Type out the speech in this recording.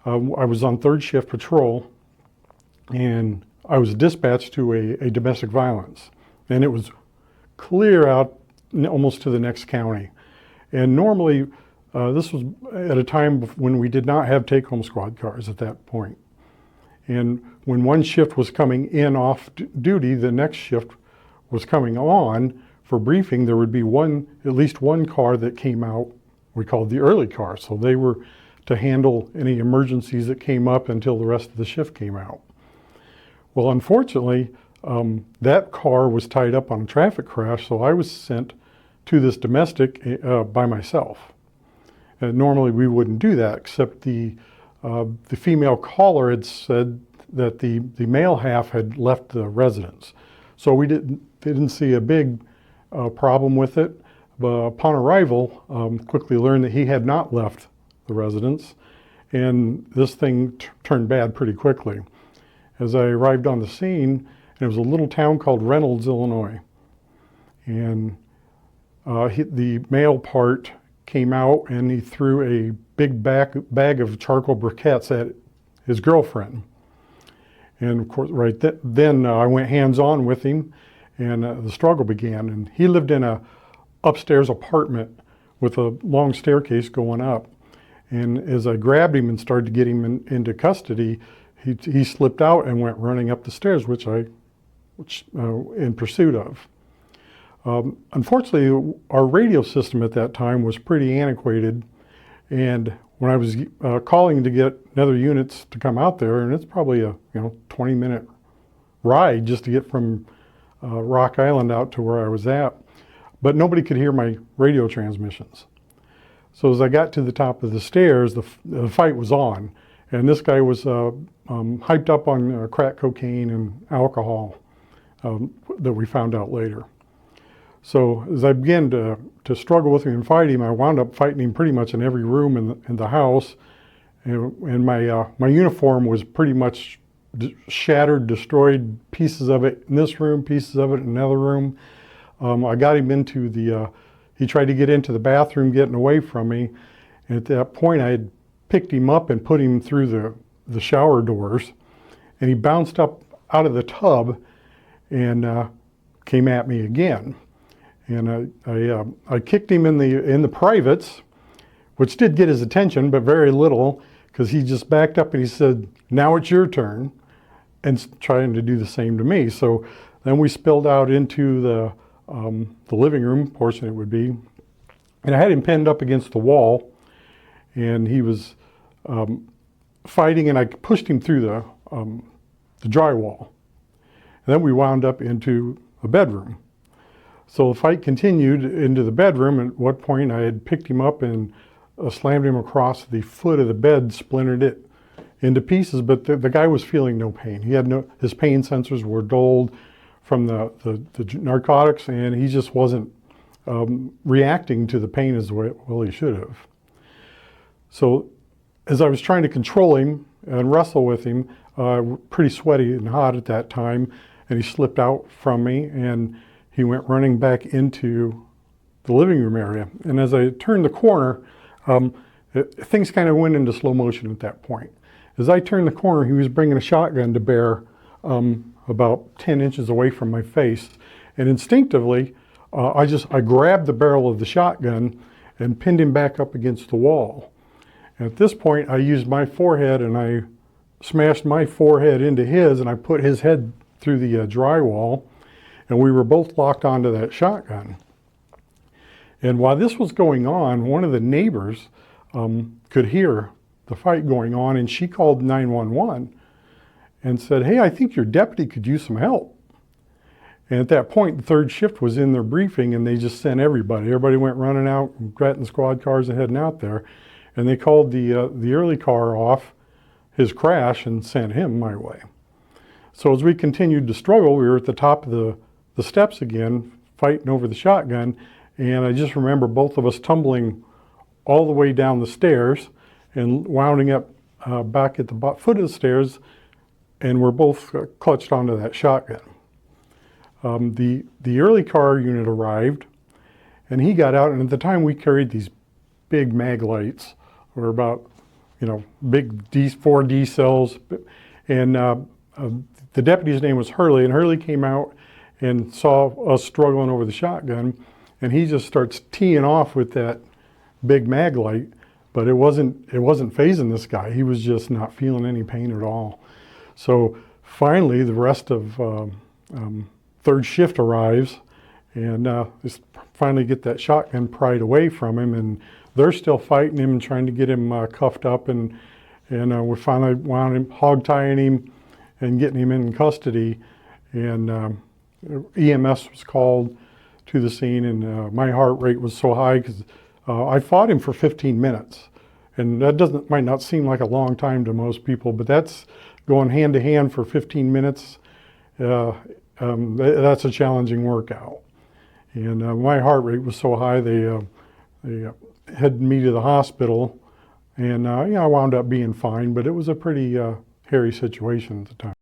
I was on third shift patrol, and I was dispatched to a domestic violence. And it was clear out almost to the next county. And normally, this was at a time when we did not have take-home squad cars at that point. And when one shift was coming in off duty, the next shift was coming on for briefing. There would be at least one car that came out, we called the early car. So they were to handle any emergencies that came up until the rest of the shift came out. Well, unfortunately, that car was tied up on a traffic crash, so I was sent to this domestic by myself. Normally we wouldn't do that, except the female caller had said that the male half had left the residence. So we didn't see a big problem with it. But upon arrival, quickly learned that he had not left the residence, and this thing turned bad pretty quickly. As I arrived on the scene, and it was a little town called Reynolds, Illinois, and the male part came out and he threw a big bag of charcoal briquettes at his girlfriend. And of course, right then I went hands-on with him, and the struggle began. And he lived in a upstairs apartment with a long staircase going up. And as I grabbed him and started to get him into custody, he slipped out and went running up the stairs, which in pursuit of. Unfortunately, our radio system at that time was pretty antiquated, and when I was calling to get other units to come out there, and it's probably a 20-minute ride just to get from Rock Island out to where I was at, but nobody could hear my radio transmissions. So as I got to the top of the stairs, the fight was on, and this guy was hyped up on crack cocaine and alcohol that we found out later. So as I began to struggle with him and fight him, I wound up fighting him pretty much in every room in the house. And my uniform was pretty much shattered, destroyed, pieces of it in this room, pieces of it in another room. I got him into he tried to get into the bathroom, getting away from me. And at that point, I had picked him up and put him through the shower doors. And he bounced up out of the tub and came at me again. And I kicked him in the privates, which did get his attention, but very little, because he just backed up and he said, "Now it's your turn," and trying to do the same to me. So then we spilled out into the living room portion, it would be, and I had him pinned up against the wall, and he was fighting, and I pushed him through the drywall. And then we wound up into a bedroom. So the fight continued into the bedroom, and at what point I had picked him up and slammed him across the foot of the bed, splintered it into pieces, but the guy was feeling no pain. His pain sensors were dulled from the narcotics, and he just wasn't reacting to the pain as well he should have. So as I was trying to control him and wrestle with him, pretty sweaty and hot at that time, and he slipped out from me, and he went running back into the living room area. And as I turned the corner, things kind of went into slow motion at that point. As I turned the corner, he was bringing a shotgun to bear about 10 inches away from my face. And instinctively, I grabbed the barrel of the shotgun and pinned him back up against the wall. And at this point, I used my forehead and I smashed my forehead into his, and I put his head through the drywall. And we were both locked onto that shotgun. And while this was going on, one of the neighbors could hear the fight going on, and she called 911 and said, "Hey, I think your deputy could use some help." And at that point, the third shift was in their briefing, and they just sent everybody. Everybody went running out, getting squad cars and heading out there. And they called the early car off his crash and sent him my way. So as we continued to struggle, we were at the top of the steps again, fighting over the shotgun, and I just remember both of us tumbling all the way down the stairs and wounding up back at the foot of the stairs, and we're both clutched onto that shotgun. The early car unit arrived, and he got out, and at the time we carried these big mag lights, or about big 4D cells. And the deputy's name was Hurley, and Hurley came out and saw us struggling over the shotgun, and he just starts teeing off with that big mag light, but it wasn't phasing this guy. He was just not feeling any pain at all. So finally, the rest of third shift arrives, and just finally get that shotgun pried away from him, and they're still fighting him and trying to get him cuffed up, and we finally wound him hog tying him and getting him in custody, and EMS was called to the scene, and my heart rate was so high because I fought him for 15 minutes, and that might not seem like a long time to most people, but that's going hand to hand for 15 minutes. That's a challenging workout, and my heart rate was so high they headed me to the hospital, and I wound up being fine, but it was a pretty hairy situation at the time.